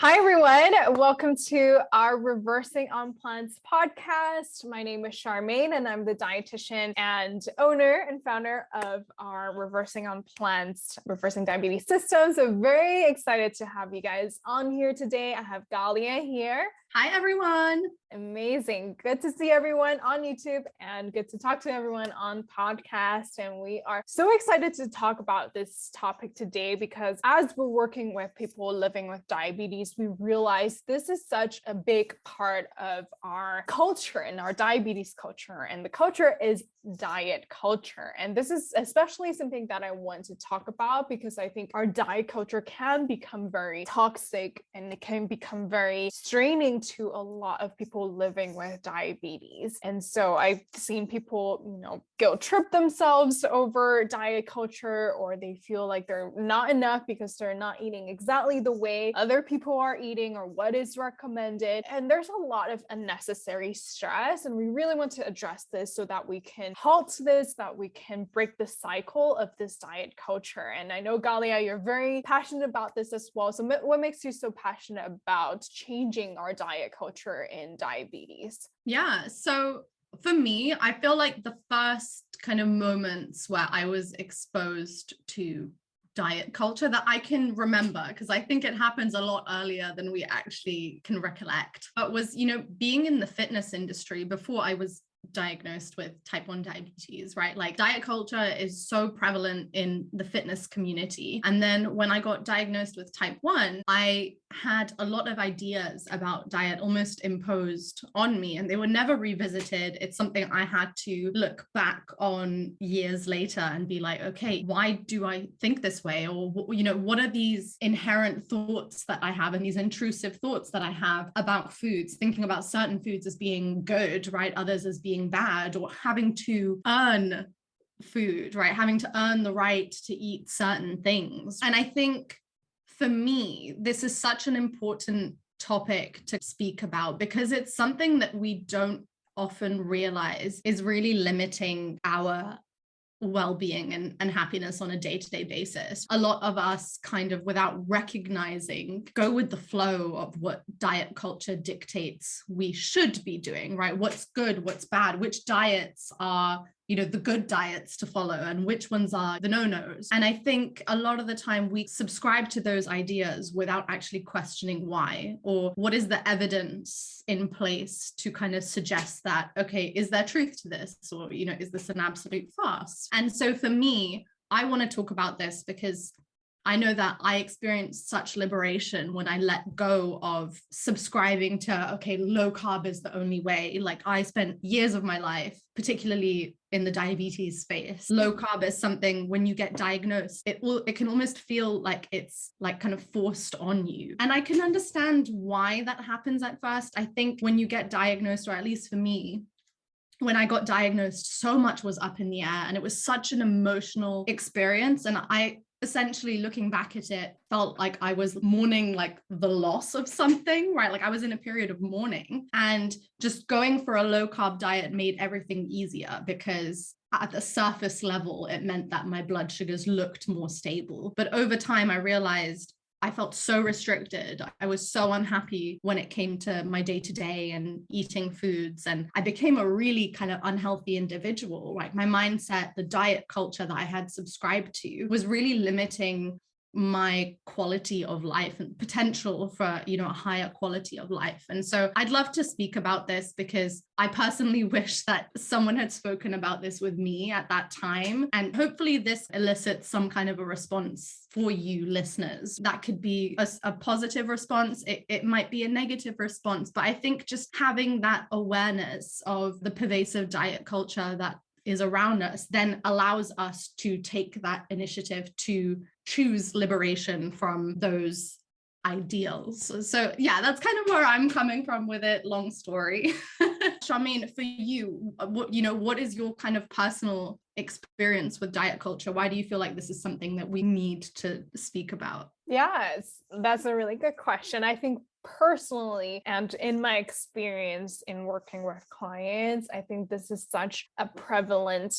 Hi, everyone. Welcome to our Reversing on Plants podcast. My name is Charmaine, and I'm the dietitian and owner and founder of our Reversing on Plants, Reversing Diabetes System. So very excited to have you guys on here today. I have Galia here. Hi, everyone. Amazing. Good to see everyone on YouTube and good to talk to everyone on podcast. And we are so excited to talk about this topic today because as we're working with people living with diabetes, we realize this is such a big part of our culture and our diabetes culture. And the culture is diet culture. And this is especially something that I want to talk about because I think our diet culture can become very toxic and it can become very straining to a lot of people living with diabetes. And so I've seen people, guilt trip themselves over diet culture, or they feel like they're not enough because they're not eating exactly the way other people are eating or what is recommended. And there's a lot of unnecessary stress. And we really want to address this so that we can halt this, that we can break the cycle of this diet culture. And I know, Galia, you're very passionate about this as well. So what makes you so passionate about changing our diet culture in diabetes? Yeah, so for me, I feel like the first kind of moments where I was exposed to diet culture that I can remember, because I think it happens a lot earlier than we actually can recollect, but was, being in the fitness industry before I was diagnosed with type 1 diabetes, right? Like diet culture is so prevalent in the fitness community. And then when I got diagnosed with type 1, I had a lot of ideas about diet almost imposed on me, and they were never revisited. It's something I had to look back on years later and be like, okay, why do I think this way? Or, what are these inherent thoughts that I have and these intrusive thoughts that I have about foods, thinking about certain foods as being good, right? Others as being bad, or having to earn food, right? Having to earn the right to eat certain things. And I think for me, this is such an important topic to speak about because it's something that we don't often realize is really limiting our well-being and happiness on a day-to-day basis. A lot of us kind of, without recognizing, go with the flow of what diet culture dictates we should be doing, right? What's good, what's bad, which diets are the good diets to follow and which ones are the no-nos. And I think a lot of the time we subscribe to those ideas without actually questioning why, or what is the evidence in place to kind of suggest that, okay, is there truth to this? Or, is this an absolute farce? And so for me, I want to talk about this because I know that I experienced such liberation when I let go of subscribing to, okay, low carb is the only way. Like I spent years of my life, particularly in the diabetes space. Low carb is something when you get diagnosed, it can almost feel like it's like kind of forced on you. And I can understand why that happens at first. I think when you get diagnosed, or at least for me, when I got diagnosed, so much was up in the air and it was such an emotional experience. And I essentially, looking back at it, felt like I was mourning like the loss of something, right? Like I was in a period of mourning, and just going for a low carb diet made everything easier because at the surface level, it meant that my blood sugars looked more stable. But over time, I realized I felt so restricted. I was so unhappy when it came to my day-to-day and eating foods. And I became a really kind of unhealthy individual. Like my mindset, the diet culture that I had subscribed to was really limiting my quality of life and potential for, a higher quality of life. And so I'd love to speak about this because I personally wish that someone had spoken about this with me at that time. And hopefully this elicits some kind of a response for you listeners. That could be a positive response. It might be a negative response, but I think just having that awareness of the pervasive diet culture that is around us then allows us to take that initiative to choose liberation from those ideals. So yeah, that's kind of where I'm coming from with it. Long story. Charmaine, for you, what is your kind of personal experience with diet culture? Why do you feel like this is something that we need to speak about? Yes, that's a really good question. I think personally, and in my experience in working with clients, I think this is such a prevalent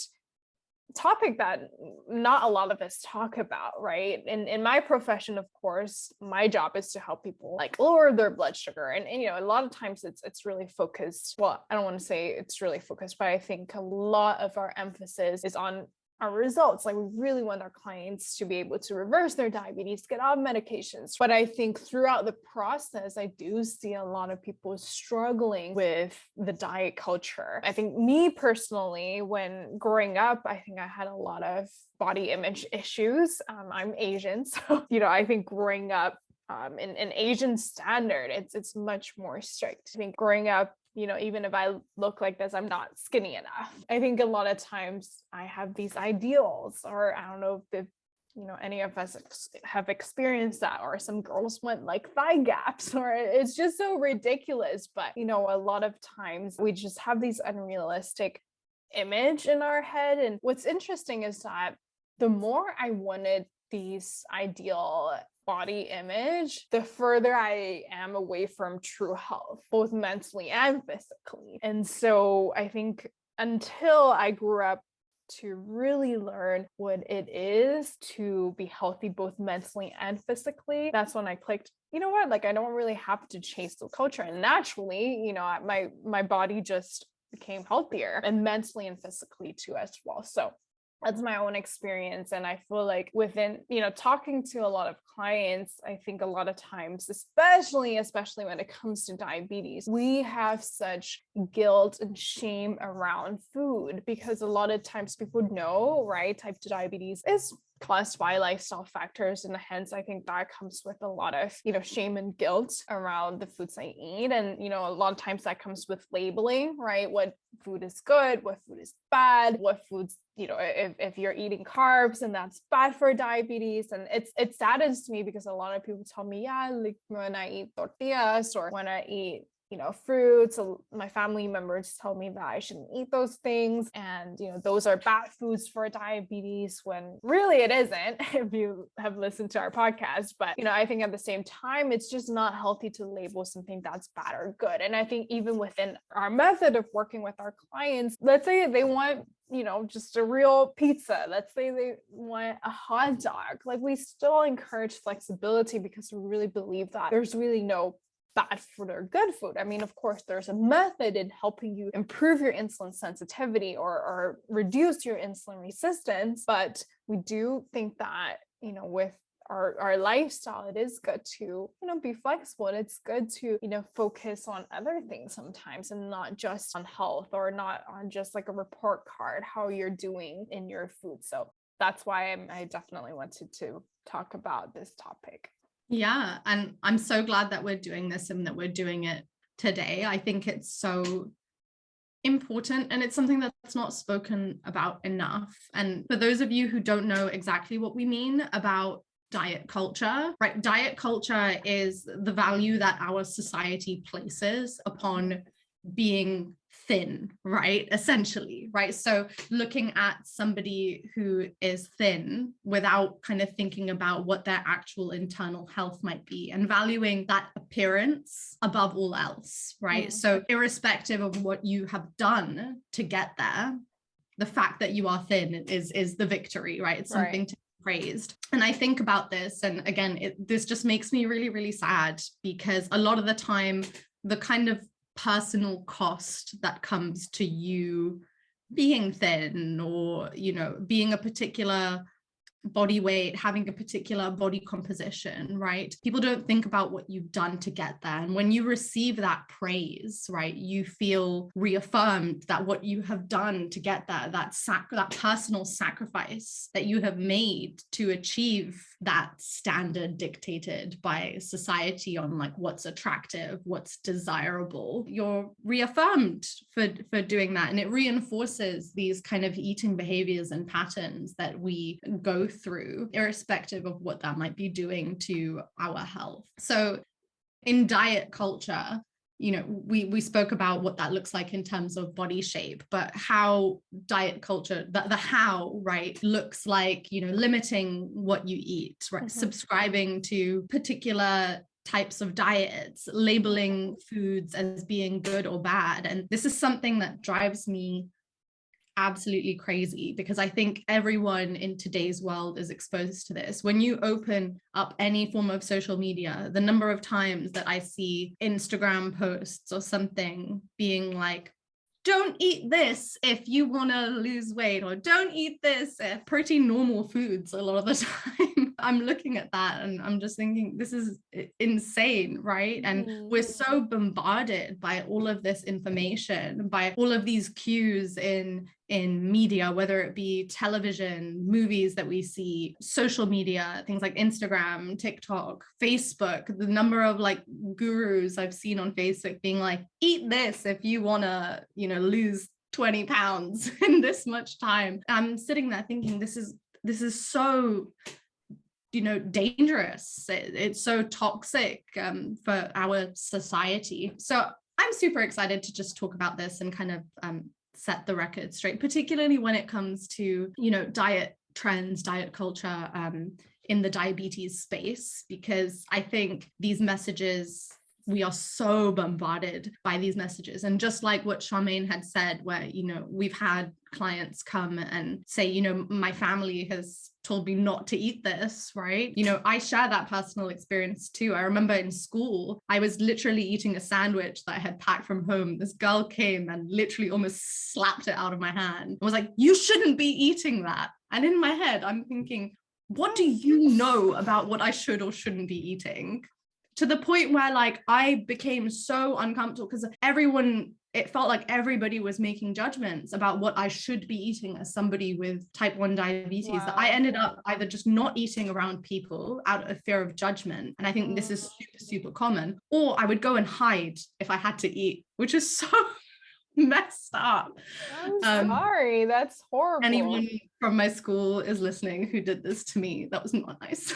topic that not a lot of us talk about, right? In my profession, of course, my job is to help people like lower their blood sugar. And you know, a lot of times it's really focused. Well, I don't want to say it's really focused, but I think a lot of our emphasis is on our results. Like we really want our clients to be able to reverse their diabetes, get off medications. But I think throughout the process, I do see a lot of people struggling with the diet culture. I think me personally, when growing up, I think I had a lot of body image issues. I'm Asian, so, you know, I think growing up in Asian standard, it's much more strict. I think growing up, you know, even if I look like this, I'm not skinny enough. I think a lot of times I have these ideals, or I don't know if you know, any of us have experienced that, or some girls want like thigh gaps, or it's just so ridiculous. But, you know, a lot of times we just have these unrealistic image in our head. And what's interesting is that the more I wanted these ideal body image, the further I am away from true health, both mentally and physically. And so I think until I grew up to really learn what it is to be healthy, both mentally and physically, that's when I clicked, you know what, like I don't really have to chase the culture. And naturally, you know, my body just became healthier, and mentally and physically too as well. So that's my own experience. And I feel like within, you know, talking to a lot of clients, I think a lot of times, especially when it comes to diabetes, we have such guilt and shame around food, because a lot of times people know, right, type 2 diabetes is caused by lifestyle factors, and hence I think that comes with a lot of, you know, shame and guilt around the foods I eat. And, you know, a lot of times that comes with labeling, right? What food is good, what food is bad, what foods, you know, if you're eating carbs and that's bad for diabetes. And it saddens me, because a lot of people tell me, yeah, like when I eat tortillas or when I eat, you know, fruits, my family members tell me that I shouldn't eat those things, and, you know, those are bad foods for diabetes, when really it isn't, if you have listened to our podcast. But, you know, I think at the same time, it's just not healthy to label something that's bad or good. And I think even within our method of working with our clients, let's say they want, you know, just a real pizza, let's say they want a hot dog, like we still encourage flexibility, because we really believe that there's really no bad food or good food. I mean, of course, there's a method in helping you improve your insulin sensitivity or reduce your insulin resistance. But we do think that, you know, with our lifestyle, it is good to, you know, be flexible. And it's good to, you know, focus on other things sometimes, and not just on health, or not on just like a report card, how you're doing in your food. So that's why I definitely wanted to talk about this topic. Yeah. And I'm so glad that we're doing this and that we're doing it today. I think it's so important, and it's something that's not spoken about enough. And for those of you who don't know exactly what we mean about diet culture, right? Diet culture is the value that our society places upon being thin, right? Essentially, right? So looking at somebody who is thin without kind of thinking about what their actual internal health might be, and valuing that appearance above all else, right? So irrespective of what you have done to get there, the fact that you are thin is the victory, right? It's something to be praised. And I think about this, and again, this just makes me really, really sad, because a lot of the time, the kind of personal cost that comes to you being thin, or, you know, being a particular body weight, having a particular body composition, right? People don't think about what you've done to get there. And when you receive that praise, right, you feel reaffirmed that what you have done to get there, that personal sacrifice that you have made to achieve that standard dictated by society on like what's attractive, what's desirable, you're reaffirmed for doing that. And it reinforces these kind of eating behaviors and patterns that we go through, irrespective of what that might be doing to our health. So in diet culture, you know, we spoke about what that looks like in terms of body shape, but how diet culture, the how, right, looks like, you know, limiting what you eat, right? Subscribing to particular types of diets, labeling foods as being good or bad. And this is something that drives me absolutely crazy, because I think everyone in today's world is exposed to this. When you open up any form of social media, the number of times that I see Instagram posts or something being like, don't eat this if you want to lose weight, or don't eat this, pretty normal foods a lot of the time. I'm looking at that and I'm just thinking, this is insane, right? And we're so bombarded by all of this information, by all of these cues in media, whether it be television, movies that we see, social media, things like Instagram, TikTok, Facebook, the number of like gurus I've seen on Facebook being like, eat this if you want to, lose 20 pounds in this much time. I'm sitting there thinking, this is so, dangerous. It's so toxic for our society. So I'm super excited to just talk about this and kind of set the record straight, particularly when it comes to, diet trends, diet culture in the diabetes space, because I think these messages, we are so bombarded by these messages. And just like what Charmaine had said, where, we've had clients come and say, my family has told me not to eat this, right? I share that personal experience too. I remember in school, I was literally eating a sandwich that I had packed from home. This girl came and literally almost slapped it out of my hand and was like, you shouldn't be eating that. And in my head, I'm thinking, what do you know about what I should or shouldn't be eating? To the point where like I became so uncomfortable, because it felt like everybody was making judgments about what I should be eating as somebody with type 1 diabetes. Wow. That I ended up either just not eating around people out of fear of judgment. And I think this is super, super common. Or I would go and hide if I had to eat, which is so messed up. I'm sorry, that's horrible. Anyone from my school is listening who did this to me. That was not nice.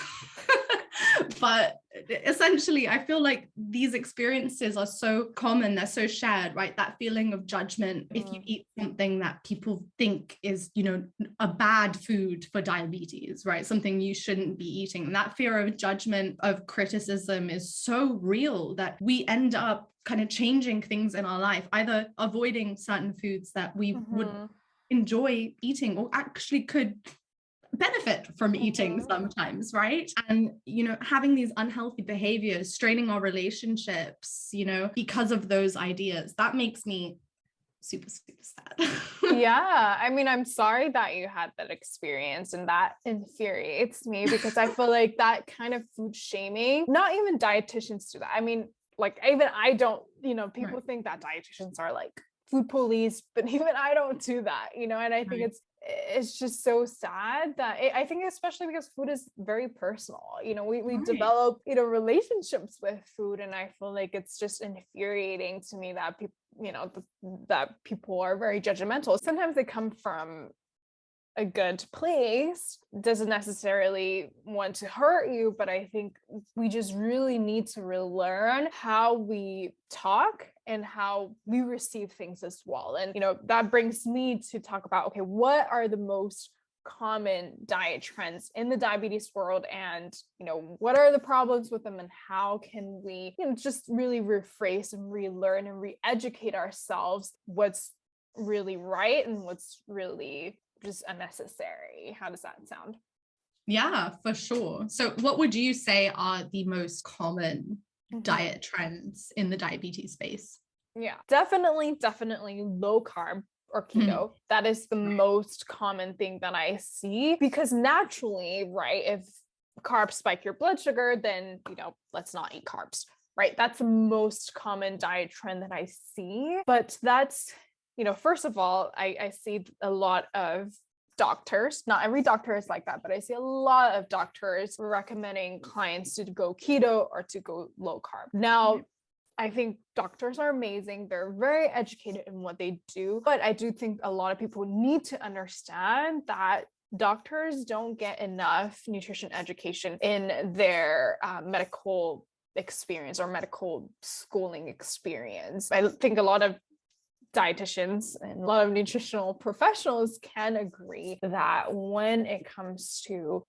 But essentially, I feel like these experiences are so common, they're so shared, right? That feeling of judgment if you eat something that people think is, a bad food for diabetes, right? Something you shouldn't be eating. And that fear of judgment, of criticism is so real that we end up kind of changing things in our life, either avoiding certain foods that we would enjoy eating or actually could benefit from eating sometimes, right? And having these unhealthy behaviors, straining our relationships, because of those ideas, that makes me super, super sad. Yeah, I mean, I'm sorry that you had that experience, and that infuriates me, because I feel like that kind of food shaming, not even dietitians do that. I mean, like even I don't, people think that dietitians are like food police, but even I don't do that, and I think it's just so sad that I think, especially because food is very personal, we develop, relationships with food. And I feel like it's just infuriating to me that people, that people are very judgmental. Sometimes they come from a good place, doesn't necessarily want to hurt you, but I think we just really need to relearn how we talk and how we receive things as well. And that brings me to talk about, okay, what are the most common diet trends in the diabetes world, and what are the problems with them, and how can we just really rephrase and relearn and re-educate ourselves what's really right and what's really just unnecessary. How does that sound? Yeah, for sure. So what would you say are the most common diet trends in the diabetes space? Yeah, definitely low carb or keto. That is the most common thing that I see, because naturally, right, if carbs spike your blood sugar, then let's not eat carbs, right? That's the most common diet trend that I see. But that's first of all, I see a lot of doctors, not every doctor is like that, but I see a lot of doctors recommending clients to go keto or to go low carb. Now, I think doctors are amazing. They're very educated in what they do, but I do think a lot of people need to understand that doctors don't get enough nutrition education in their medical experience or medical schooling experience. I think a lot of dietitians and a lot of nutritional professionals can agree that when it comes to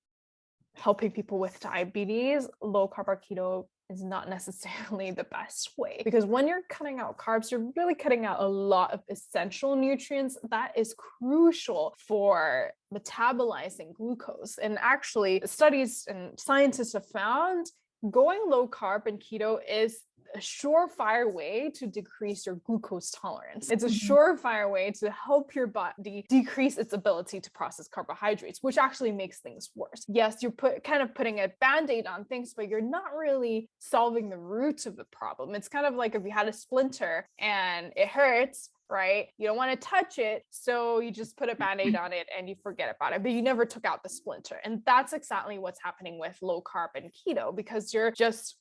helping people with diabetes, low carb or keto is not necessarily the best way, because when you're cutting out carbs, you're really cutting out a lot of essential nutrients that is crucial for metabolizing glucose. And actually, studies and scientists have found going low carb and keto is a surefire way to decrease your glucose tolerance. It's a surefire way to help your body decrease its ability to process carbohydrates, which actually makes things worse. Yes, you're kind of putting a band-aid on things, but you're not really solving the root of the problem. It's kind of like if you had a splinter and it hurts, right? You don't want to touch it, so you just put a band-aid on it and you forget about it, but you never took out the splinter. And that's exactly what's happening with low carb and keto, because you're just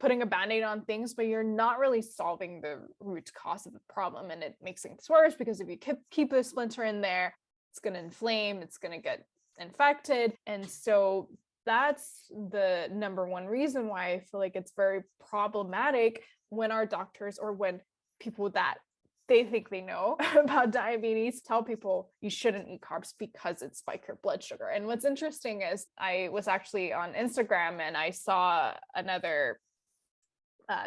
putting a band-aid on things, but you're not really solving the root cause of the problem. And it makes things worse, because if you keep a splinter in there, it's going to inflame, it's going to get infected. And so that's the number one reason why I feel like it's very problematic when our doctors, or when people that they think they know about diabetes, tell people you shouldn't eat carbs because it spikes your blood sugar. And what's interesting is I was actually on Instagram and I saw another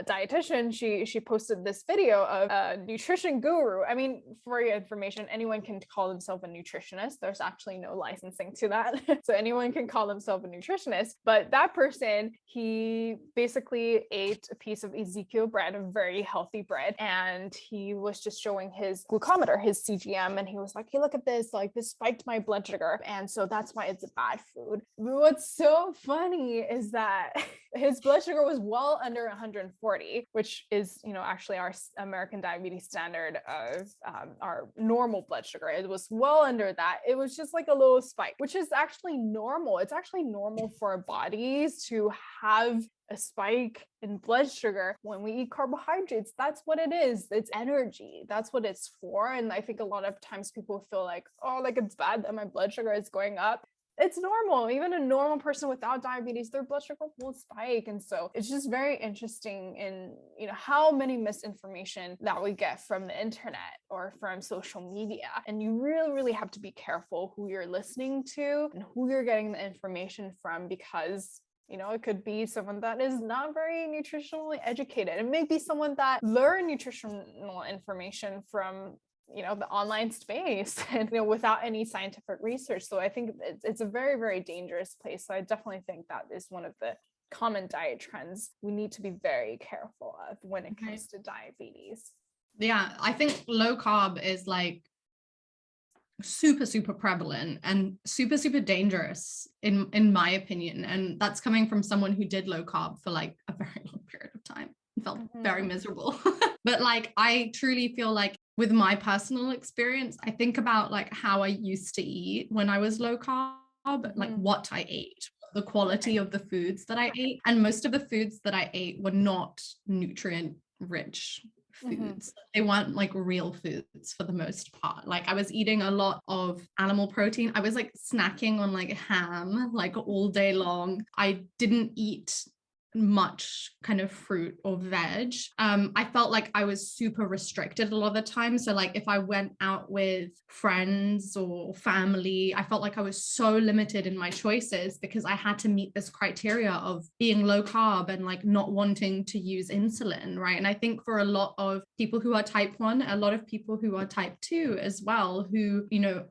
dietitian. She posted this video of a nutrition guru. I mean, for your information, anyone can call themselves a nutritionist. There's actually no licensing to that. So anyone can call themselves a nutritionist. But that person, he basically ate a piece of Ezekiel bread, a very healthy bread, and he was just showing his glucometer, his CGM, and he was like, hey, look at this, like this spiked my blood sugar, and so that's why it's a bad food. But what's so funny is that his blood sugar was well under 140, which is, actually our American diabetes standard of our normal blood sugar. It was well under that. It was just like a little spike, which is actually normal. It's actually normal for our bodies to have a spike in blood sugar when we eat carbohydrates. That's what it is. It's energy. That's what it's for. And I think a lot of times people feel like, oh, like it's bad that my blood sugar is going up. It's normal. Even a normal person without diabetes, their blood sugar will spike. And so it's just very interesting in, how many misinformation that we get from the internet or from social media. And you really, really have to be careful who you're listening to and who you're getting the information from, because it could be someone that is not very nutritionally educated. It may be someone that learned nutritional information from the online space and without any scientific research. So I think it's a very, very dangerous place. So I definitely think that is one of the common diet trends we need to be very careful of when it comes to diabetes. Yeah, I think low carb is like super, super prevalent and super, super dangerous in my opinion. And that's coming from someone who did low carb for like a very long period of time and felt very miserable. But like, I truly feel like with my personal experience, I think about like how I used to eat when I was low carb, like what I ate, the quality of the foods that I ate. And most of the foods that I ate were not nutrient rich foods. They weren't like real foods for the most part. Like I was eating a lot of animal protein. I was like snacking on like ham like all day long. I didn't eat much kind of fruit or veg. I felt like I was super restricted a lot of the time. So like if I went out with friends or family, I felt like I was so limited in my choices because I had to meet this criteria of being low carb and like not wanting to use insulin, right? And I think for a lot of people who are type 1, a lot of people who are type 2 as well, who,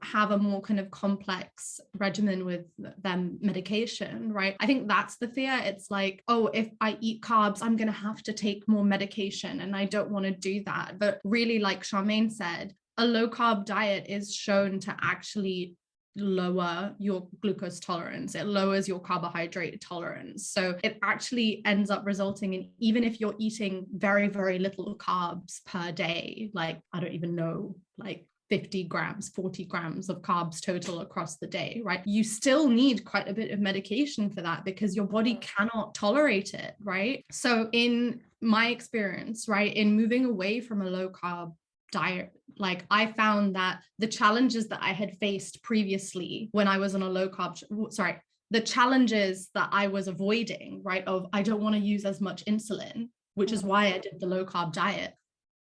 have a more kind of complex regimen with them medication, right? I think that's the fear. It's like, oh, if I eat carbs, I'm going to have to take more medication and I don't want to do that. But really, like Charmaine said, a low carb diet is shown to actually lower your glucose tolerance. It lowers your carbohydrate tolerance. So it actually ends up resulting in, even if you're eating very, very little carbs per day, like, I don't even know, like 50 grams, 40 grams of carbs total across the day, right? You still need quite a bit of medication for that because your body cannot tolerate it, right? So in my experience, right, in moving away from a low carb diet, like I found that the challenges that I had faced previously when I was on a low carb, the challenges that I was avoiding, right, of I don't want to use as much insulin, which is why I did the low carb diet.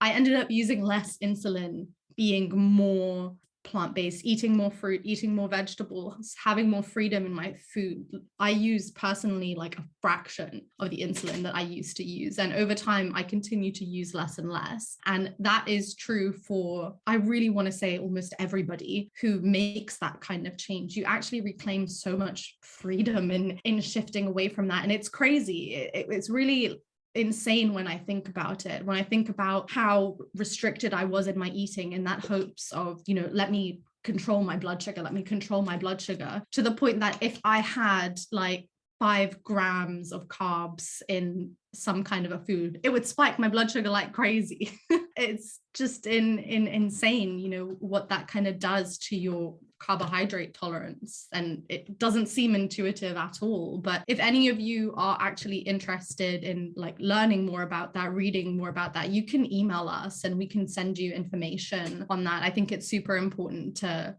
I ended up using less insulin, being more plant-based, eating more fruit, eating more vegetables, having more freedom in my food. I use personally like a fraction of the insulin that I used to use. And over time, I continue to use less and less. And that is true for, I really want to say, almost everybody who makes that kind of change. You actually reclaim so much freedom in shifting away from that. And it's crazy. It's really insane when I think about it, when I think about how restricted I was in my eating in that hopes of, let me control my blood sugar, to the point that if I had like 5 grams of carbs in some kind of a food, it would spike my blood sugar like crazy. It's just insane, what that kind of does to your carbohydrate tolerance. And it doesn't seem intuitive at all. But if any of you are actually interested in like learning more about that, reading more about that, you can email us and we can send you information on that. I think it's super important to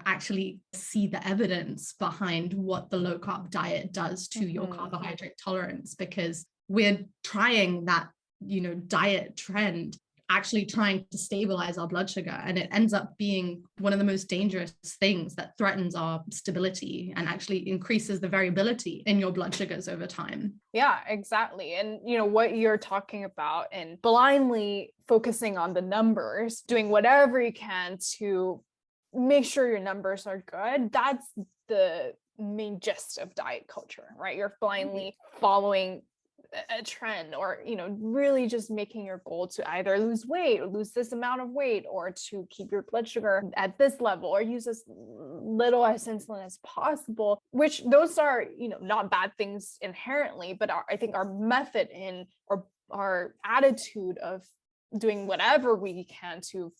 actually see the evidence behind what the low carb diet does to your carbohydrate tolerance, because we're trying that, diet trend, actually trying to stabilize our blood sugar. And it ends up being one of the most dangerous things that threatens our stability and actually increases the variability in your blood sugars over time. Yeah, exactly. And what you're talking about, and blindly focusing on the numbers, doing whatever you can to make sure your numbers are good. That's the main gist of diet culture, right? You're blindly following a trend, or really just making your goal to either lose weight or lose this amount of weight, or to keep your blood sugar at this level, or use as little as insulin as possible, which those are not bad things inherently, but I think our method or our attitude of doing whatever we can to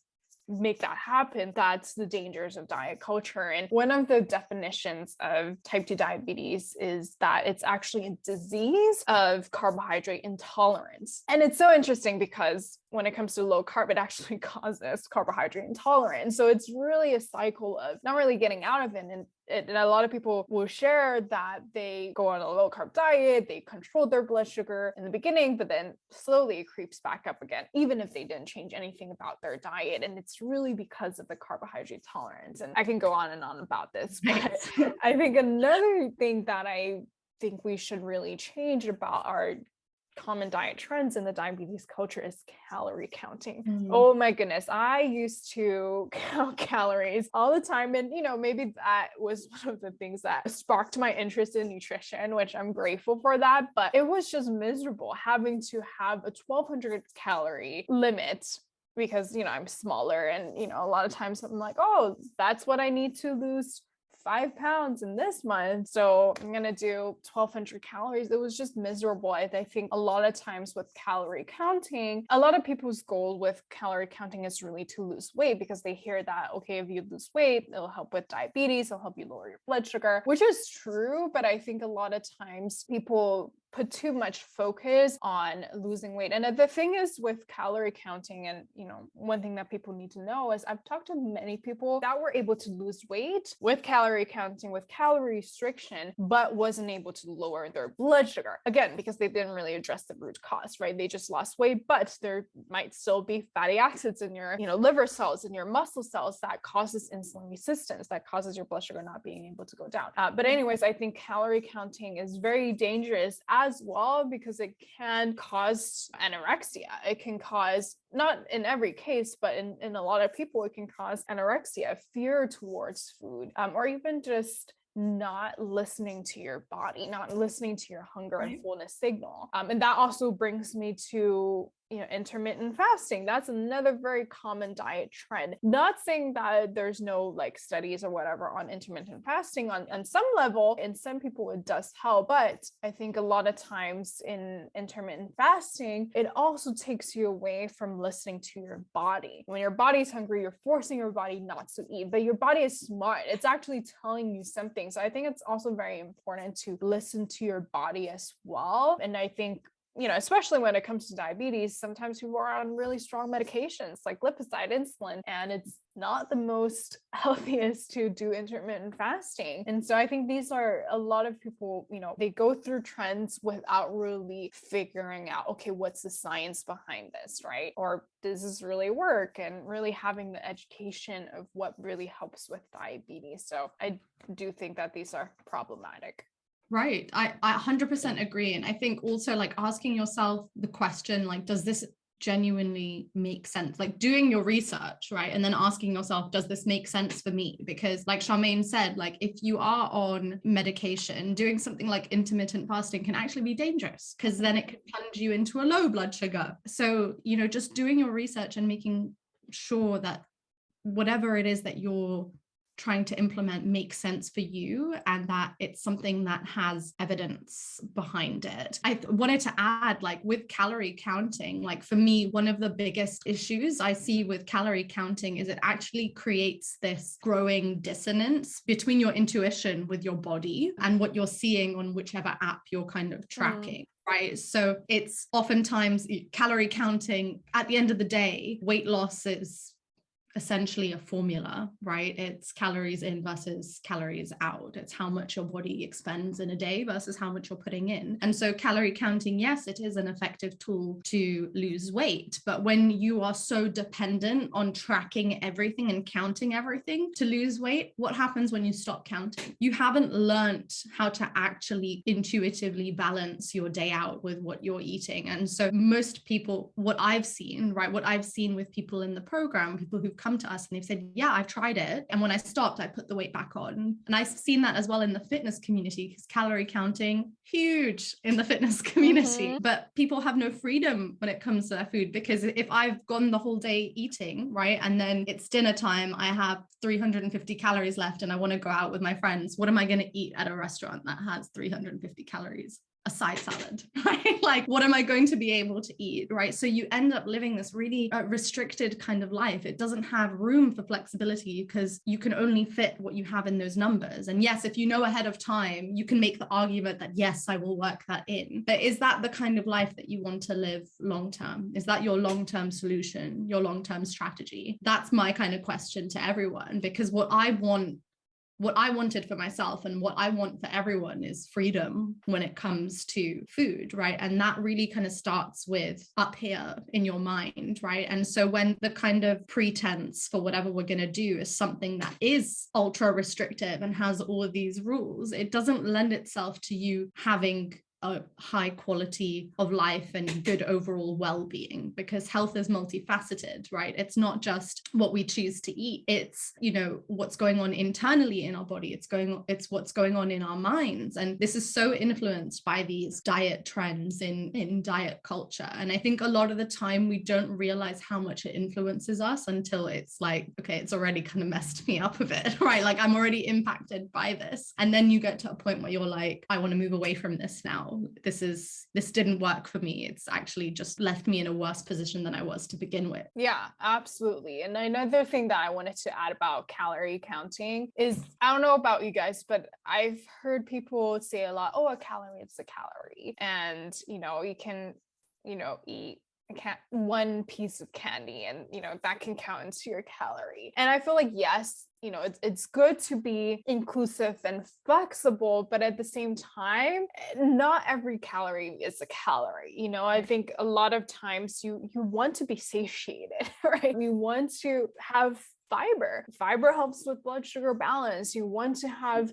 make that happen, that's the dangers of diet culture. And one of the definitions of type 2 diabetes is that it's actually a disease of carbohydrate intolerance. And it's so interesting because when it comes to low carb, it actually causes carbohydrate intolerance. So it's really a cycle of not really getting out of it. And a lot of people will share that they go on a low carb diet, they control their blood sugar in the beginning, but then slowly it creeps back up again, even if they didn't change anything about their diet. And it's really because of the carbohydrate tolerance. And I can go on and on about this, but I think another thing that I think we should really change about our common diet trends in the diabetes culture is calorie counting. Oh my goodness. I used to count calories all the time. And, maybe that was one of the things that sparked my interest in nutrition, which I'm grateful for that. But it was just miserable having to have a 1,200 calorie limit because, I'm smaller. And, a lot of times I'm like, oh, that's what I need to lose 5 pounds in this month, so I'm gonna do 1,200 calories. It was just miserable. I think a lot of times with calorie counting, a lot of people's goal with calorie counting is really to lose weight, because they hear that, okay, if you lose weight, it'll help with diabetes, it'll help you lower your blood sugar, which is true. But I think a lot of times people put too much focus on losing weight. And the thing is with calorie counting, and one thing that people need to know is I've talked to many people that were able to lose weight with calorie counting, with calorie restriction, but wasn't able to lower their blood sugar. Again, because they didn't really address the root cause, right? They just lost weight, but there might still be fatty acids in your liver cells, in your muscle cells, that causes insulin resistance, that causes your blood sugar not being able to go down. But anyways, I think calorie counting is very dangerous as well, because it can cause anorexia. It can cause, not in every case, but in a lot of people, it can cause anorexia, fear towards food, or even just not listening to your body, not listening to your hunger and fullness signal. And that also brings me to intermittent fasting. That's another very common diet trend. Not saying that there's no like studies or whatever on intermittent fasting. On some level, in some people it does help, but I think a lot of times in intermittent fasting, it also takes you away from listening to your body. When your body's hungry, you're forcing your body not to eat, but your body is smart. It's actually telling you something. So I think it's also very important to listen to your body as well. And I think especially when it comes to diabetes, sometimes people are on really strong medications like glipizide, insulin, and it's not the most healthiest to do intermittent fasting. And so I think these are a lot of people, they go through trends without really figuring out, okay, what's the science behind this, right? Or does this really work? And really having the education of what really helps with diabetes. So I do think that these are problematic. Right. I 100% agree. And I think also like asking yourself the question, like, does this genuinely make sense? Like doing your research, right? And then asking yourself, does this make sense for me? Because like Charmaine said, like if you are on medication, doing something like intermittent fasting can actually be dangerous because then it can plunge you into a low blood sugar. So, just doing your research and making sure that whatever it is that you're trying to implement makes sense for you and that it's something that has evidence behind it. I wanted to add, like with calorie counting, like for me, one of the biggest issues I see with calorie counting is it actually creates this growing dissonance between your intuition with your body and what you're seeing on whichever app you're kind of tracking. Right. So it's oftentimes calorie counting at the end of the day, weight loss is essentially a formula, right? It's calories in versus calories out. It's how much your body expends in a day versus how much you're putting in. And so calorie counting, yes, it is an effective tool to lose weight. But when you are so dependent on tracking everything and counting everything to lose weight, what happens when you stop counting? You haven't learned how to actually intuitively balance your day out with what you're eating. And so most people, what I've seen with people in the program, people who've come to us and they've said, yeah, I've tried it. And when I stopped, I put the weight back on. And I've seen that as well in the fitness community because calorie counting, huge in the fitness community. But people have no freedom when it comes to their food because if I've gone the whole day eating, right, and then it's dinner time, I have 350 calories left and I want to go out with my friends, what am I going to eat at a restaurant that has 350 calories? A side salad, right? Like, what am I going to be able to eat, right? So you end up living this really restricted kind of life. It doesn't have room for flexibility because you can only fit what you have in those numbers. And yes, if you know ahead of time, you can make the argument that, yes, I will work that in. But is that the kind of life that you want to live long-term? Is that your long-term solution, your long-term strategy? That's my kind of question to everyone, because what I wanted for myself and what I want for everyone is freedom when it comes to food, right? And that really kind of starts with up here in your mind, right? And so when the kind of pretense for whatever we're going to do is something that is ultra restrictive and has all of these rules, it doesn't lend itself to you having a high quality of life and good overall well-being, because health is multifaceted, right? It's not just what we choose to eat. It's, what's going on internally in our body. It's what's going on in our minds. And this is so influenced by these diet trends in diet culture. And I think a lot of the time we don't realize how much it influences us until it's like, okay, it's already kind of messed me up a bit, right? Like I'm already impacted by this. And then you get to a point where you're like, I want to move away from this now. This didn't work for me. It's actually just left me in a worse position than I was to begin with. Yeah, absolutely. And another thing that I wanted to add about calorie counting is, I don't know about you guys, but I've heard people say a lot, oh, a calorie is a calorie. And, you can, eat one piece of candy and, that can count into your calorie. And I feel like, yes, it's good to be inclusive and flexible, but at the same time, not every calorie is a calorie. I think a lot of times you want to be satiated, right? You want to have fiber. Fiber helps with blood sugar balance. You want to have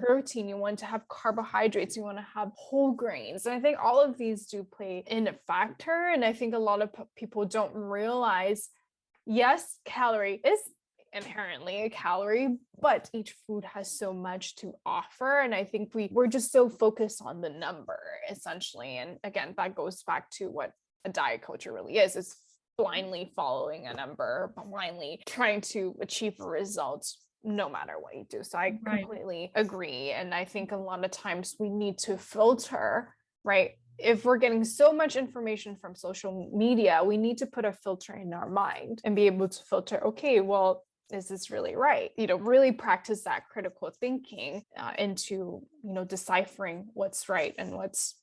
protein. You want to have carbohydrates. You want to have whole grains. And I think all of these do play in a factor. And I think a lot of people don't realize, yes, calorie is inherently a calorie, but each food has so much to offer. And I think we're just so focused on the number, essentially. And again, that goes back to what a diet culture really is. It's blindly following a number, blindly trying to achieve a result no matter what you do. So I completely agree. And I think a lot of times we need to filter, right? If we're getting so much information from social media, we need to put a filter in our mind and be able to filter, okay, well, is this really right? Really practice that critical thinking into, deciphering what's right and what's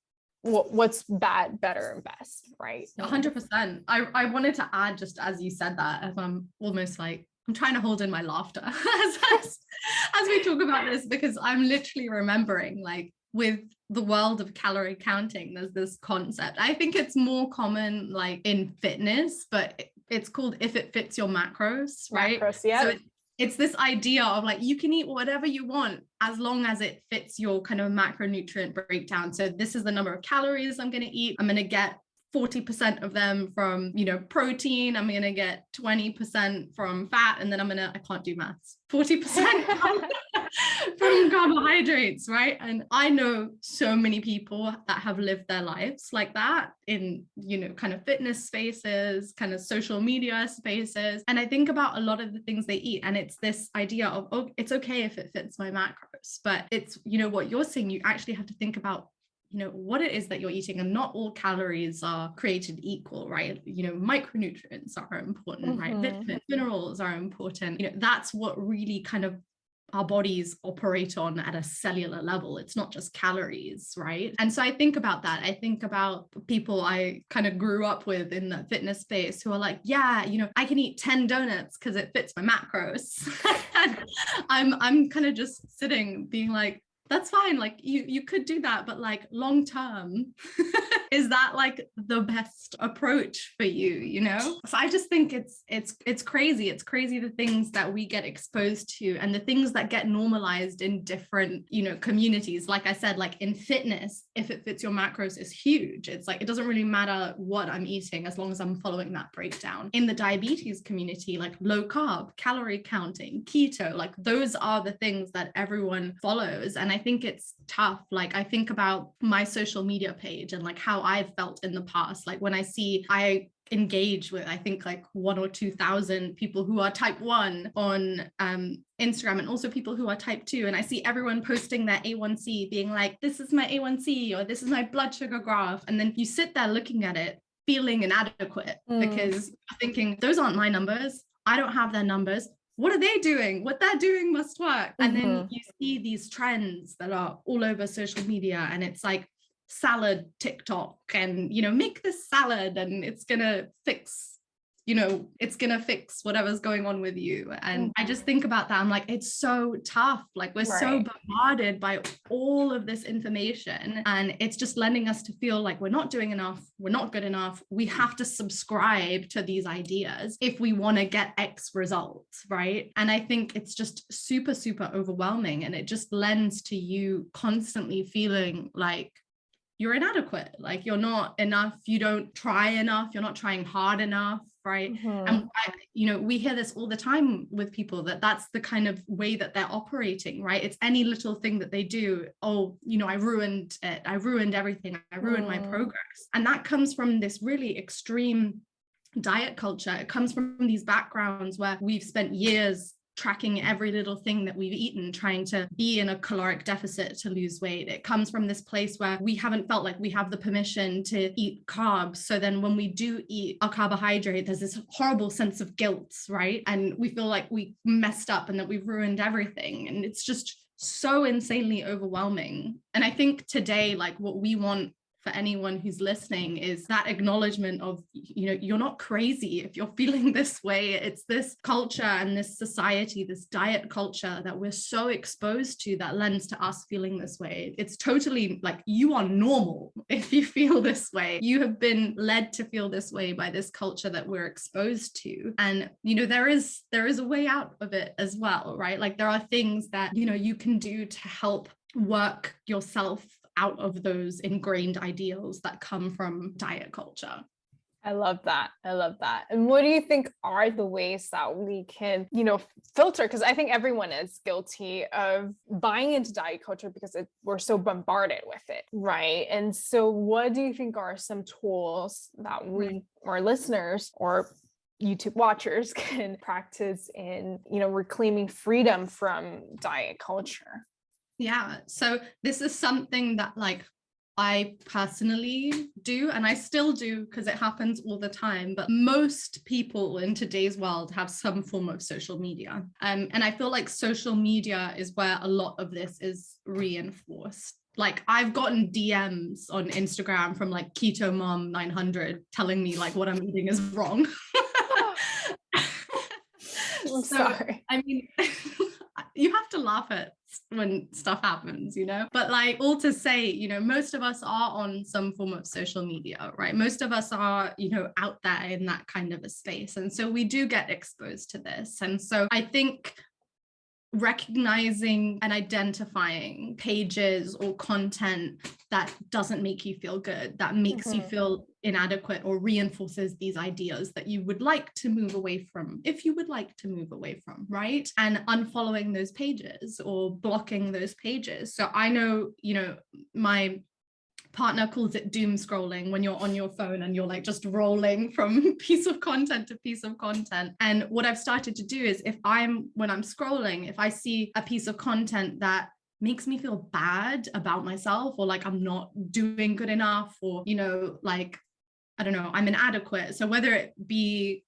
what's bad, better, and best, right? 100%. I wanted to add, just as you said that, as I'm almost like, I'm trying to hold in my laughter as we talk about this, because I'm literally remembering, like, with the world of calorie counting, there's this concept. I think it's more common like in fitness, but it's called if it fits your macros, right? Macros, yeah. So it's this idea of like, you can eat whatever you want as long as it fits your kind of macronutrient breakdown. So this is the number of calories I'm going to eat. I'm going to get 40% of them from, protein. I'm going to get 20% from fat. And then I can't do maths, 40% from carbohydrates, right? And I know so many people that have lived their lives like that in, kind of fitness spaces, kind of social media spaces. And I think about a lot of the things they eat. And it's this idea of, oh, it's okay if it fits my macros. But it's, what you're saying, you actually have to think about what it is that you're eating, and not all calories are created equal, right? Micronutrients are important, right? Vitamins, minerals are important. That's what really kind of our bodies operate on at a cellular level. It's not just calories, right? And so I think about that. I think about people I kind of grew up with in the fitness space who are like, yeah, I can eat 10 donuts because it fits my macros. And I'm kind of just sitting being like, that's fine. Like you could do that, but like long term, is that like the best approach for you, So I just think it's crazy. It's crazy the things that we get exposed to and the things that get normalized in different, communities. Like I said, like in fitness, if it fits your macros is huge. It's like, it doesn't really matter what I'm eating as long as I'm following that breakdown. In the diabetes community, like low carb, calorie counting, keto, like those are the things that everyone follows. And I think it's tough. Like I think about my social media page and like how I've felt in the past. Like when I engage with, I think like 1,000 or 2,000 people who are type 1 on Instagram, and also people who are type 2. And I see everyone posting their A1C being like, this is my A1C, or this is my blood sugar graph. And then you sit there looking at it, feeling inadequate because you're thinking, those aren't my numbers. I don't have their numbers. What are they doing? What they're doing must work. And then you see these trends that are all over social media, and it's like salad TikTok, and make this salad and it's gonna fix whatever's going on with you. And I just think about that. I'm like, it's so tough. Like we're so bombarded by all of this information, and it's just lending us to feel like we're not doing enough. We're not good enough. We have to subscribe to these ideas if we want to get X results, right? And I think it's just super, super overwhelming. And it just lends to you constantly feeling like you're inadequate, like you're not enough, you don't try enough, you're not trying hard enough, right? And we hear this all the time with people, that's the kind of way that they're operating, right? It's any little thing that they do, oh, I ruined it, I ruined everything, I ruined my progress. And that comes from this really extreme diet culture. It comes from these backgrounds where we've spent years tracking every little thing that we've eaten, trying to be in a caloric deficit to lose weight. It comes from this place where we haven't felt like we have the permission to eat carbs. So then when we do eat a carbohydrate, there's this horrible sense of guilt, right? And we feel like we messed up and that we've ruined everything. And it's just so insanely overwhelming. And I think today, like what we want for anyone who's listening is that acknowledgement of, you're not crazy if you're feeling this way. It's this culture and this society, this diet culture that we're so exposed to that lends to us feeling this way. It's totally like, you are normal if you feel this way. You have been led to feel this way by this culture that we're exposed to. And, there is a way out of it as well, right? Like there are things that, you can do to help work yourself out of those ingrained ideals that come from diet culture. I love that. And what do you think are the ways that we can, filter? Because I think everyone is guilty of buying into diet culture because we're so bombarded with it, right? And so what do you think are some tools that we, our listeners or YouTube watchers, can practice in, reclaiming freedom from diet culture? Yeah. So this is something that like I personally do, and I still do because it happens all the time. But most people in today's world have some form of social media. And I feel like social media is where a lot of this is reinforced. Like I've gotten DMs on Instagram from like Keto Mom 900 telling me like what I'm eating is wrong. I'm sorry. I mean, you have to laugh at when stuff happens, you know, but like all to say, you know, most of us are on some form of social media, right? Most of us are, you know, out there in that kind of a space. And so we do get exposed to this. And so I think recognizing and identifying pages or content that doesn't make you feel good, that makes you feel inadequate or reinforces these ideas that you would like to move away from, if you would like to move away from, right? And unfollowing those pages or blocking those pages. So I know, you know, my partner calls it doom scrolling, when you're on your phone and you're like just rolling from piece of content to piece of content. And what I've started to do is when I'm scrolling, if I see a piece of content that makes me feel bad about myself, or like I'm not doing good enough, or, you know, like, I don't know, I'm inadequate. So whether it be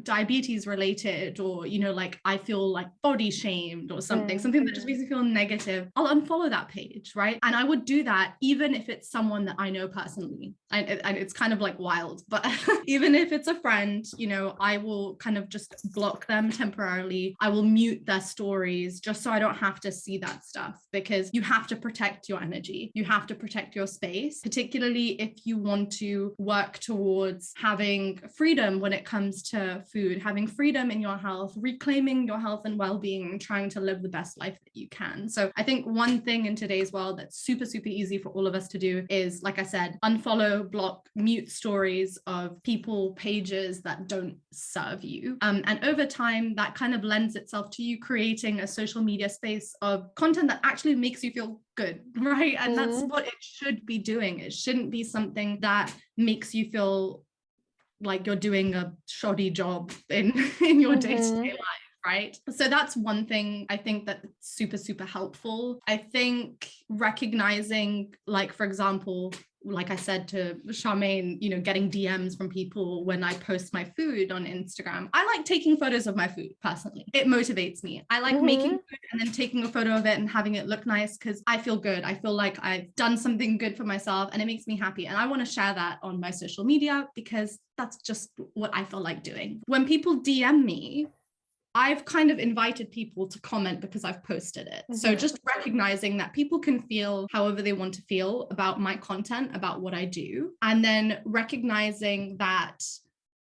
diabetes related, or, you know, like I feel like body shamed or something that just makes me feel negative, I'll unfollow that page, right? And I would do that even if it's someone that I know personally. And it's kind of like wild, but even if it's a friend, you know, I will kind of just block them temporarily. I will mute their stories just so I don't have to see that stuff, because you have to protect your energy. You have to protect your space, particularly if you want to work towards having freedom when it comes to food, having freedom in your health, reclaiming your health and well-being, and trying to live the best life that you can. So I think one thing in today's world that's super, super easy for all of us to do is, like I said, unfollow, block, mute stories of people, pages that don't serve you. And over time, that kind of lends itself to you creating a social media space of content that actually makes you feel good, right? And that's what it should be doing. It shouldn't be something that makes you feel like you're doing a shoddy job in your day-to-day life, right? So that's one thing I think that's super, super helpful. I think recognizing, like, for example, like I said to Charmaine, you know, getting DMs from people when I post my food on Instagram. I like taking photos of my food personally. It motivates me. I like making food and then taking a photo of it and having it look nice, because I feel good. I feel like I've done something good for myself and it makes me happy. And I want to share that on my social media because that's just what I feel like doing. When people DM me, I've kind of invited people to comment because I've posted it. So just recognizing that people can feel however they want to feel about my content, about what I do, and then recognizing that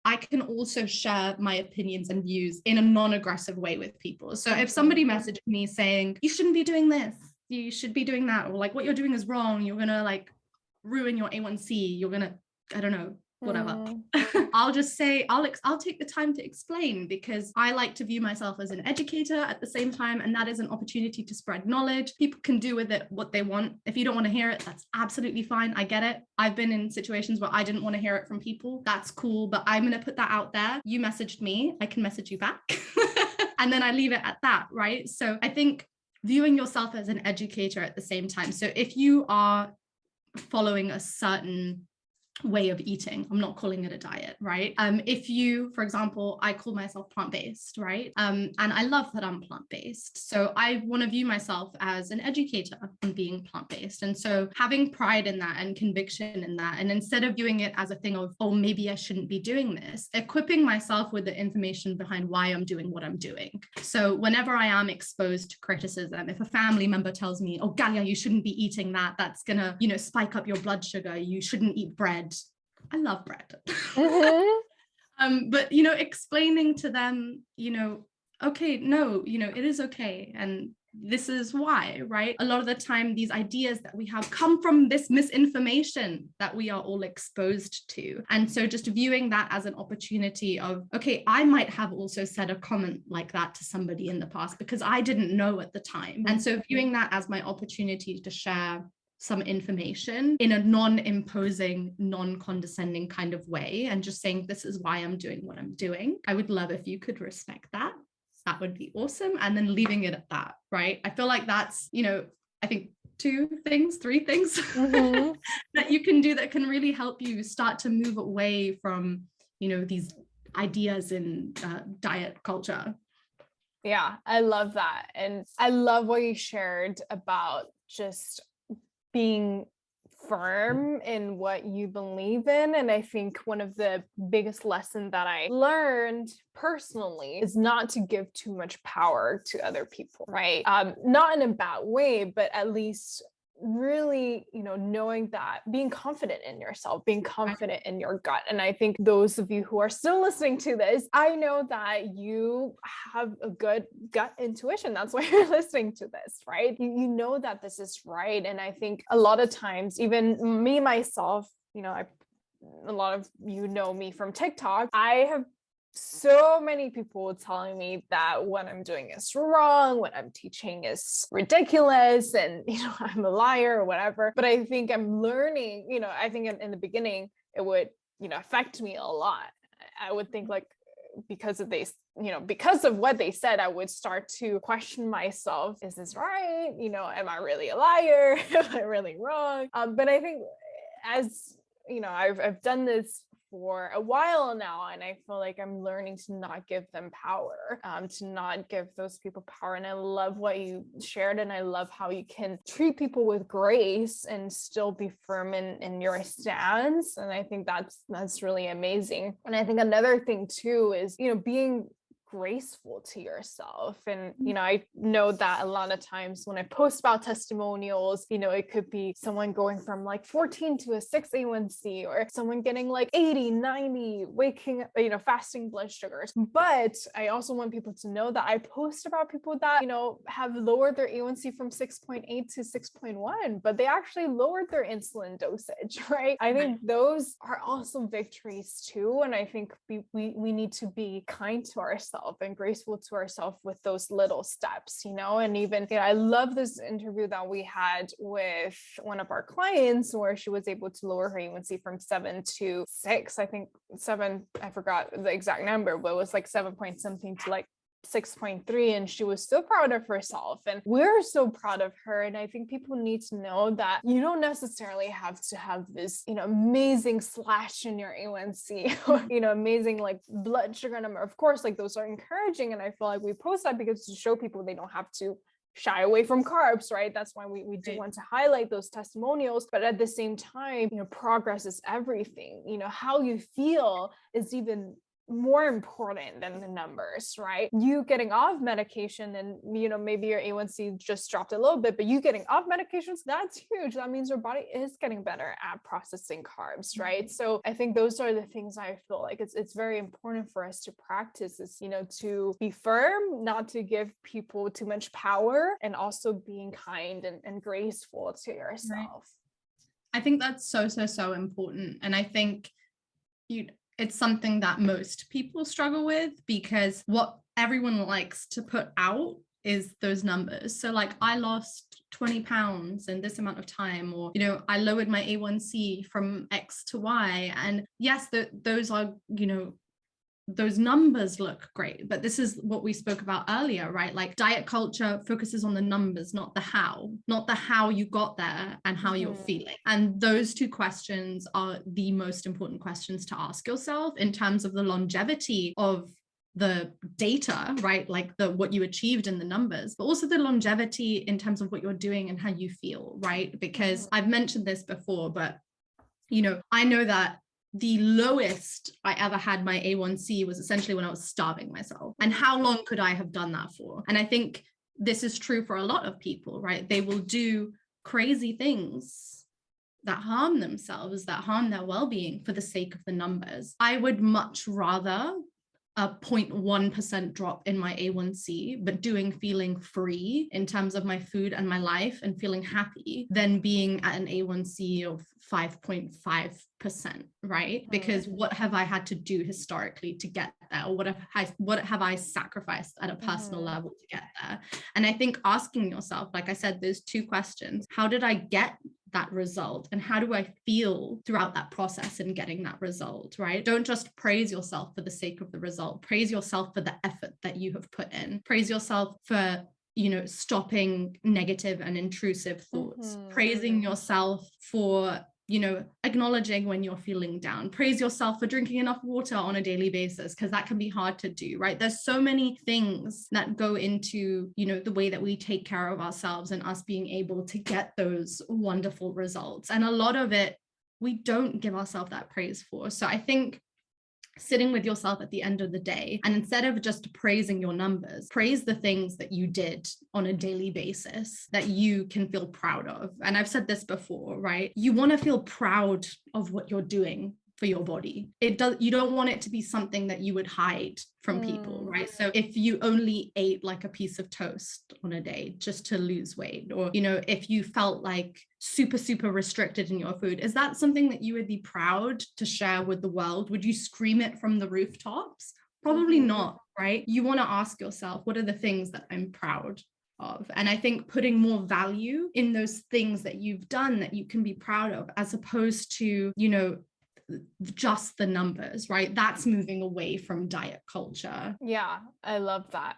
I can also share my opinions and views in a non-aggressive way with people. So if somebody messaged me saying, you shouldn't be doing this, you should be doing that, or like what you're doing is wrong, you're going to like ruin your A1C, you're going to, I don't know, whatever. I'll just say, I'll take the time to explain, because I like to view myself as an educator at the same time. And that is an opportunity to spread knowledge. People can do with it what they want. If you don't want to hear it, that's absolutely fine. I get it. I've been in situations where I didn't want to hear it from people. That's cool. But I'm going to put that out there. You messaged me, I can message you back. And then I leave it at that, right? So I think viewing yourself as an educator at the same time. So if you are following a certain way of eating, I'm not calling it a diet, right? If you, for example, I call myself plant-based, right? And I love that I'm plant-based. So I want to view myself as an educator on being plant-based. And so having pride in that and conviction in that, and instead of viewing it as a thing of, oh, maybe I shouldn't be doing this, equipping myself with the information behind why I'm doing what I'm doing. So whenever I am exposed to criticism, if a family member tells me, oh, Galia, you shouldn't be eating that, that's gonna, you know, spike up your blood sugar, you shouldn't eat bread. I love bread. But, you know, explaining to them, you know, okay, no, you know, it is okay. And this is why, right? A lot of the time, these ideas that we have come from this misinformation that we are all exposed to. And so just viewing that as an opportunity of, okay, I might have also said a comment like that to somebody in the past because I didn't know at the time. And so viewing that as my opportunity to share some information in a non-imposing, non-condescending kind of way, and just saying, this is why I'm doing what I'm doing. I would love if you could respect that. That would be awesome. And then leaving it at that, right? I feel like that's, you know, I think 3 things that you can do that can really help you start to move away from, you know, these ideas in diet culture. Yeah, I love that. And I love what you shared about just being firm in what you believe in. And I think one of the biggest lessons that I learned personally is not to give too much power to other people, right? Not in a bad way, but at least really, knowing that, being confident in yourself, being confident in your gut. And I think those of you who are still listening to this, I know that you have a good gut intuition. That's why you're listening to this, right? You know that this is right. And I think a lot of times, even me, myself, a lot of you know me from TikTok, I have so many people telling me that what I'm doing is wrong, what I'm teaching is ridiculous, and I'm a liar or whatever. But I think I'm learning, I think in the beginning it would, affect me a lot. I would think like because of what they said, I would start to question myself. Is this right? Am I really a liar? Am I really wrong? But I think as I've done this for a while now, and I feel like I'm learning to not give them power, to not give those people power. And I love what you shared, and I love how you can treat people with grace and still be firm in your stance. And I think that's really amazing. And I think another thing too is being graceful to yourself. And I know that a lot of times when I post about testimonials, it could be someone going from like 14 to a 6 A1C, or someone getting like 80, 90, waking fasting blood sugars. But I also want people to know that I post about people that have lowered their A1C from 6.8 to 6.1, but they actually lowered their insulin dosage, right? I think those are also victories too. And I think we need to be kind to ourselves and graceful to ourselves with those little steps, and even, I love this interview that we had with one of our clients where she was able to lower her A1C from 7 to 6. I think 7, I forgot the exact number, but it was like 7 point something to like 6.3, and she was so proud of herself, and we're so proud of her. And I think people need to know that you don't necessarily have to have this amazing slash in your A1C or amazing like blood sugar number. Of course, like those are encouraging, and I feel like we post that because to show people they don't have to shy away from carbs, right? That's why we do want to highlight those testimonials. But at the same time, progress is everything. How you feel is even more important than the numbers, right? You getting off medication and maybe your A1C just dropped a little bit, but you getting off medications, that's huge. That means your body is getting better at processing carbs, right? So I think those are the things I feel like it's very important for us to practice is to be firm, not to give people too much power, and also being kind and graceful to yourself. Right. I think that's so important. And I think it's something that most people struggle with, because what everyone likes to put out is those numbers. So like, I lost 20 pounds in this amount of time, or, I lowered my A1C from X to Y. And yes, those are, those numbers look great, but this is what we spoke about earlier, right? Like diet culture focuses on the numbers, not the how you got there and how you're feeling. And those two questions are the most important questions to ask yourself in terms of the longevity of the data, right? Like what you achieved in the numbers, but also the longevity in terms of what you're doing and how you feel, right? Because I've mentioned this before, but I know that the lowest I ever had my A1C was essentially when I was starving myself. And how long could I have done that for? And I think this is true for a lot of people, right? They will do crazy things that harm themselves, that harm their well-being for the sake of the numbers. I would much rather a 0.1% drop in my A1C, but feeling free in terms of my food and my life and feeling happy than being at an A1C of 5.5%, right? Because what have I had to do historically to get there? Or what have I sacrificed at a personal level to get there? And I think asking yourself, like I said, there's two questions. How did I get that result, and how do I feel throughout that process in getting that result, right? Don't just praise yourself for the sake of the result. Praise yourself for the effort that you have put in. Praise yourself for stopping negative and intrusive thoughts. Praising yourself for acknowledging when you're feeling down, praise yourself for drinking enough water on a daily basis, because that can be hard to do, right? There's so many things that go into, the way that we take care of ourselves and us being able to get those wonderful results. And a lot of it, we don't give ourselves that praise for. So I think sitting with yourself at the end of the day, and instead of just praising your numbers, praise the things that you did on a daily basis that you can feel proud of. And I've said this before, right? You want to feel proud of what you're doing for your body. You don't want it to be something that you would hide from people, right? So if you only ate like a piece of toast on a day just to lose weight, or, if you felt like super restricted in your food, is that something that you would be proud to share with the world? Would you scream it from the rooftops? Probably not, right? You want to ask yourself, what are the things that I'm proud of? And I think putting more value in those things that you've done that you can be proud of, as opposed to, just the numbers, right? That's moving away from diet culture. Yeah, I love that.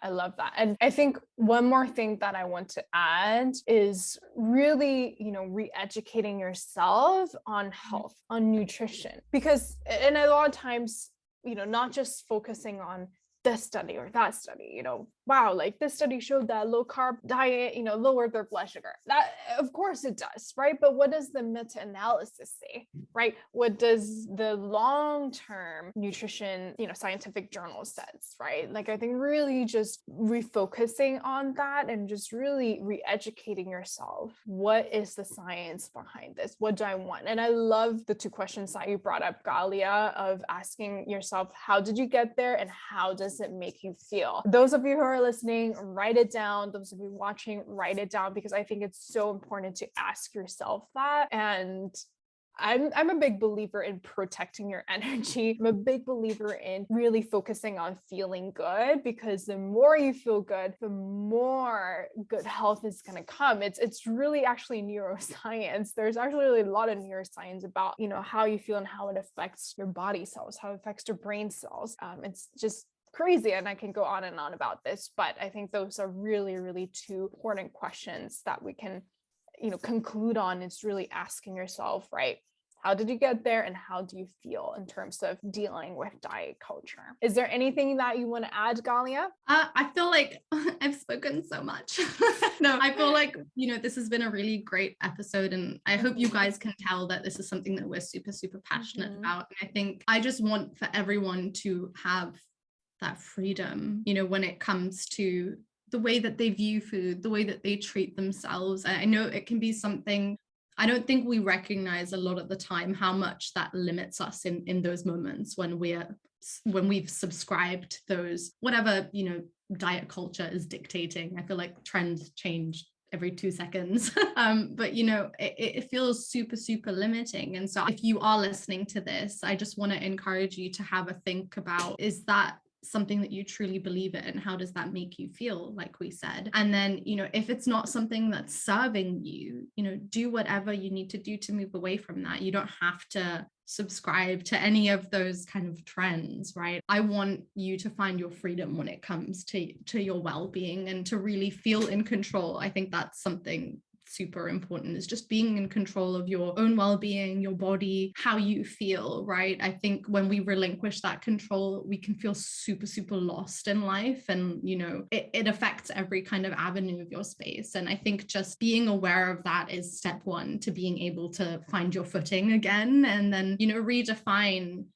And I think one more thing that I want to add is really, re-educating yourself on health, on nutrition, because, and a lot of times, not just focusing on this study or that study, wow, like this study showed that low carb diet, lowered their blood sugar. That, of course it does, right? But what does the meta-analysis say, right? What does the long-term nutrition, scientific journal says, right? Like, I think really just refocusing on that and just really re-educating yourself. What is the science behind this? What do I want? And I love the two questions that you brought up, Galia, of asking yourself, how did you get there and how does it make you feel? Those of you who are listening, write it down. Those of you watching, write it down, because I think it's so important to ask yourself that. And I'm a big believer in protecting your energy. I'm a big believer in really focusing on feeling good, because the more you feel good, the more good health is going to come. It's really actually neuroscience. There's actually really a lot of neuroscience about, how you feel and how it affects your body cells, how it affects your brain cells. It's just crazy, and I can go on and on about this, but I think those are really, really two important questions that we can, conclude on. Is really asking yourself, right? How did you get there and how do you feel in terms of dealing with diet culture? Is there anything that you want to add, Galia? I feel like I've spoken so much. No, I feel like, this has been a really great episode, and I hope you guys can tell that this is something that we're super passionate about. And I think I just want for everyone to have that freedom, when it comes to the way that they view food, the way that they treat themselves. I know it can be something, I don't think we recognize a lot of the time how much that limits us in those moments when we've subscribed those, whatever, diet culture is dictating. I feel like trends change every 2 seconds. But it feels super limiting. And so if you are listening to this, I just want to encourage you to have a think about, is that something that you truly believe in? How does that make you feel, like we said? And then, if it's not something that's serving you, do whatever you need to do to move away from that. You don't have to subscribe to any of those kind of trends, right? I want you to find your freedom when it comes to your well-being and to really feel in control. I think that's something super important, is just being in control of your own well-being, your body, how you feel, right? I think when we relinquish that control, we can feel super lost in life, and it affects every kind of avenue of your space. And I think just being aware of that is step one to being able to find your footing again, and then redefine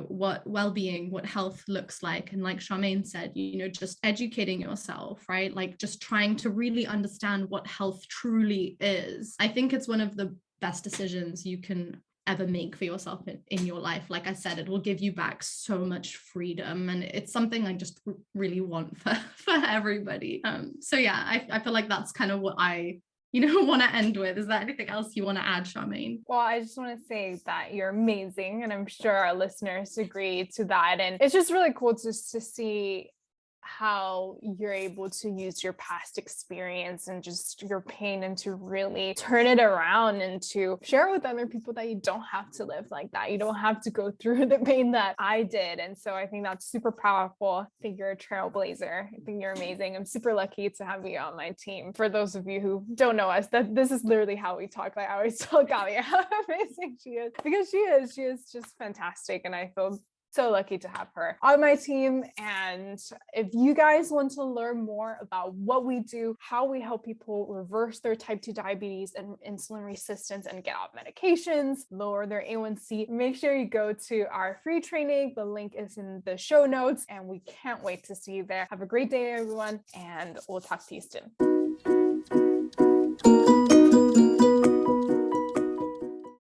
what well-being, what health looks like. And like Charmaine said, just educating yourself, right? Like just trying to really understand what health truly is. I think it's one of the best decisions you can ever make for yourself in your life. Like I said, it will give you back so much freedom, and it's something I just really want for everybody. So yeah, I feel like that's kind of what I want to end with. Is there anything else you want to add, Charmaine? Well, I just want to say that you're amazing, and I'm sure our listeners agree to that. And it's just really cool just to see how you're able to use your past experience and just your pain and to really turn it around and to share with other people that you don't have to live like that. You don't have to go through the pain that I did. And so I think that's super powerful. I think you're a trailblazer. I think you're amazing. I'm super lucky to have you on my team. For those of you who don't know us, that this is literally how we talk. Like I always tell Galia how amazing she is, because she is just fantastic. And I feel so lucky to have her on my team. And if you guys want to learn more about what we do, how we help people reverse their type 2 diabetes and insulin resistance and get off medications, lower their A1C, make sure you go to our free training. The link is in the show notes, and we can't wait to see you there. Have a great day, everyone, and we'll talk to you soon.